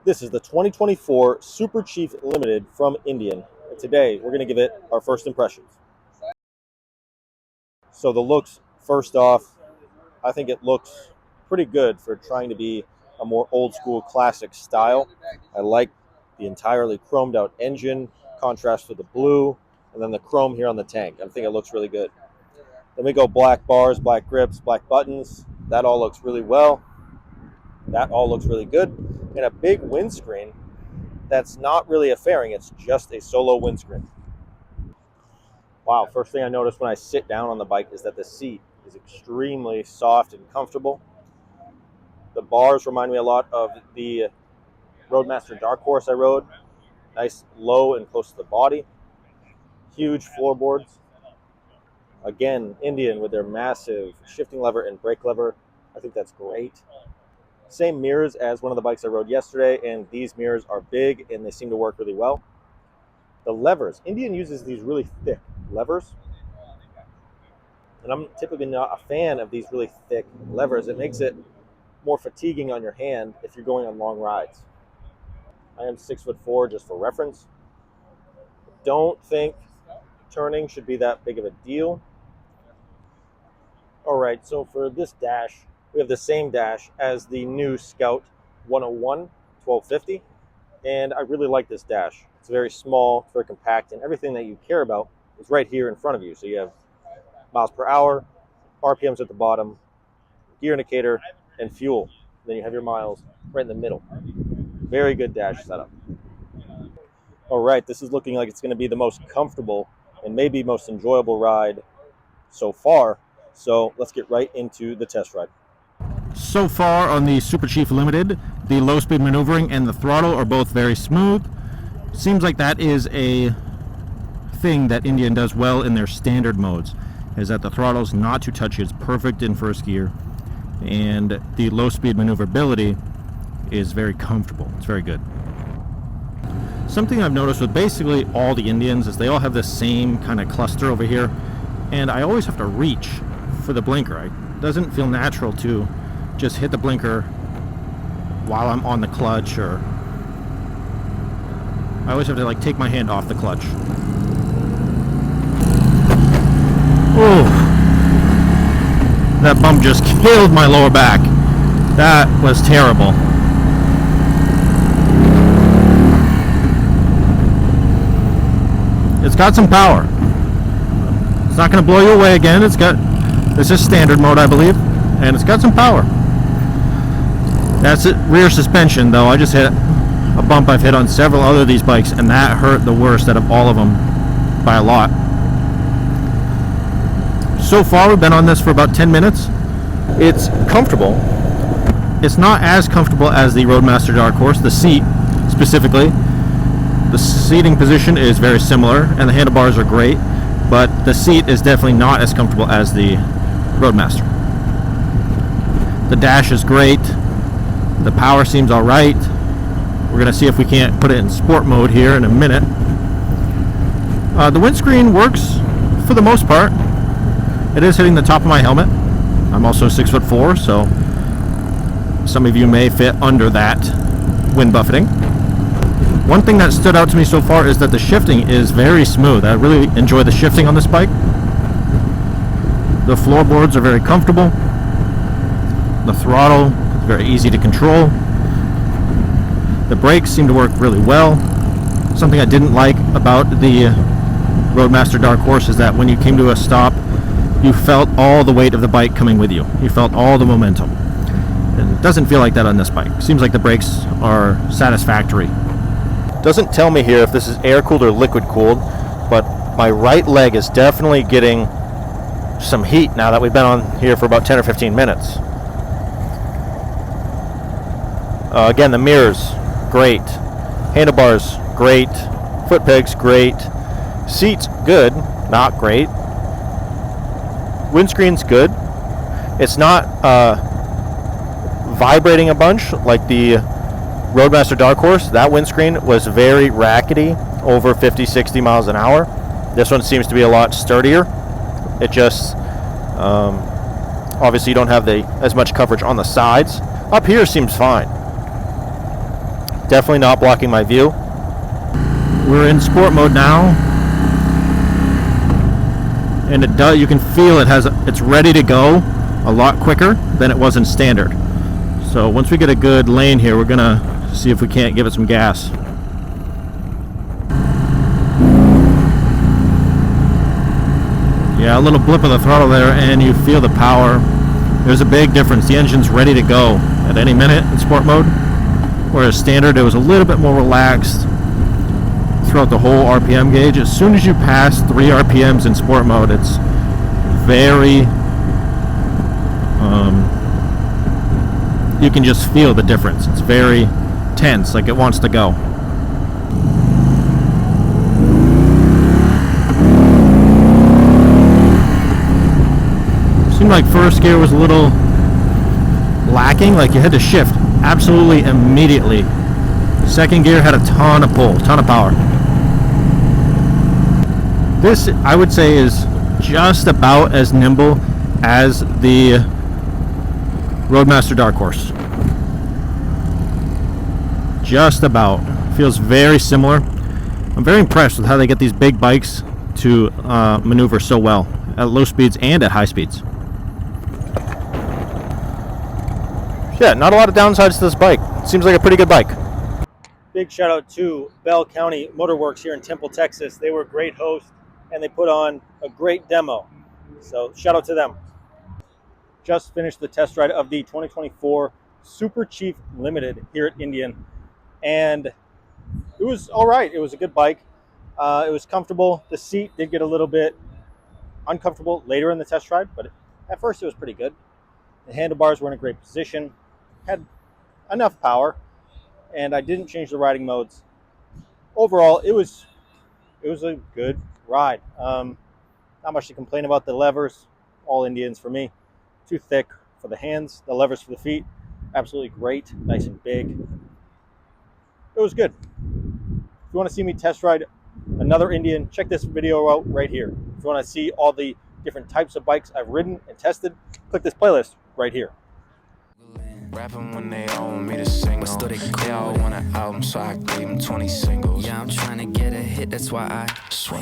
This is the 2024 Super Chief Limited from Indian. And today, we're going to give it our first impressions. So the looks, first off, I think it looks pretty good for trying to be a more old school classic style. I like the entirely chromed out engine, contrast with the blue, and then the chrome here on the tank. I think it looks really good. Then we go black bars, black grips, black buttons. That all looks really well. That all looks really good. And a big windscreen that's not really a fairing, it's just a solo windscreen. Wow, first thing I noticed when I sit down on the bike is that the seat is extremely soft and comfortable. The bars remind me a lot of the Roadmaster Dark Horse I rode. Nice low and close to the body. Huge floorboards. Again, Indian with their massive shifting lever and brake lever. I think that's great. Same mirrors as one of the bikes I rode yesterday, and these mirrors are big and they seem to work really well. The levers. Indian uses these really thick levers. And I'm typically not a fan of these really thick levers. It makes it more fatiguing on your hand if you're going on long rides. I am 6'4", just for reference. Don't think turning should be that big of a deal. All right, so for this dash, we have the same dash as the new Scout 101 1250, and I really like this dash. It's very small, it's very compact, and everything that you care about is right here in front of you. So you have miles per hour, RPMs at the bottom, gear indicator, and fuel. Then you have your miles right in the middle. Very good dash setup. All right, this is looking like it's going to be the most comfortable and maybe most enjoyable ride so far. So let's get right into the test ride. So far on the Super Chief Limited, the low speed maneuvering and the throttle are both very smooth. Seems like that is a thing that Indian does well in their standard modes, is that the throttle's not too touchy. It's perfect in first gear, and the low speed maneuverability is very comfortable. It's very good. Something I've noticed with basically all the Indians is they all have the same kind of cluster over here, and I always have to reach for the blinker. It doesn't feel natural to just hit the blinker while I'm on the clutch, or I always have to take my hand off the clutch. Oh, that bump just killed my lower back. That was terrible. It's got some power. It's not going to blow you away again. This is standard mode, I believe, and it's got some power. That's it. Rear suspension, though. I just hit a bump I've hit on several other of these bikes, and that hurt the worst out of all of them by a lot. So far, we've been on this for about 10 minutes. It's comfortable. It's not as comfortable as the Roadmaster Dark Horse, the seat specifically. The seating position is very similar, and the handlebars are great, but the seat is definitely not as comfortable as the Roadmaster. The dash is great. The power seems alright. We're going to see if we can't put it in sport mode here in a minute. The windscreen works for the most part. It is hitting the top of my helmet. I'm also 6'4", so some of you may fit under that wind buffeting. One thing that stood out to me so far is that the shifting is very smooth. I really enjoy the shifting on this bike. The floorboards are very comfortable. The throttle is very easy to control. The brakes seem to work really well. Something I didn't like about the Roadmaster Dark Horse is that when you came to a stop, you felt all the weight of the bike coming with you. You felt all the momentum. And it doesn't feel like that on this bike. Seems like the brakes are satisfactory. Doesn't tell me here if this is air-cooled or liquid-cooled, but my right leg is definitely getting some heat now that we've been on here for about 10 or 15 minutes. Again, the mirrors, great. Handlebars, great. Foot pegs, great. Seats, good, not great. Windscreen's good. It's not vibrating a bunch like the Roadmaster Dark Horse. That windscreen was very rackety, over 50-60 miles an hour. This one seems to be a lot sturdier. It just obviously you don't have as much coverage on the sides. Up here seems fine. definitely not blocking my view. We're in sport mode now, and you can feel it's ready to go a lot quicker than it was in standard. So once we get a good lane here, we're gonna see if we can't give it some gas. Yeah, a little blip of the throttle there, and you feel the power. There's a big difference. The engine's ready to go at any minute in sport mode, whereas standard, it was a little bit more relaxed throughout the whole RPM gauge. As soon as you pass 3 RPMs in sport mode, it's very, you can just feel the difference. It's very tense, like it wants to go. Seemed like first gear was a little lacking, like you had to shift absolutely immediately. Second gear had a ton of pull, ton of power. This, I would say, is just about as nimble as the Roadmaster Dark Horse. Just about. Feels very similar. I'm very impressed with how they get these big bikes to maneuver so well at low speeds and at high speeds. Yeah, not a lot of downsides to this bike. Seems like a pretty good bike. Big shout out to Bell County Motorworks here in Temple, Texas. They were a great host and they put on a great demo. So shout out to them. Just finished the test ride of the 2024 Super Chief Limited here at Indian. And it was all right. It was a good bike. It was comfortable. The seat did get a little bit uncomfortable later in the test ride, but at first it was pretty good. The handlebars were in a great position. Had enough power. And I didn't change the riding modes. Overall, it was a good ride. Not much to complain about. The levers, all Indians for me. Too thick for the hands. The levers for the feet, absolutely great. Nice and big. It was good. If you want to see me test ride another Indian, check this video out right here. If you want to see all the different types of bikes I've ridden and tested, click this playlist right here. Rapping when they own me to sing. They all want an album, so I gave them 20 singles. Yeah, I'm trying to get a hit, that's why I swing.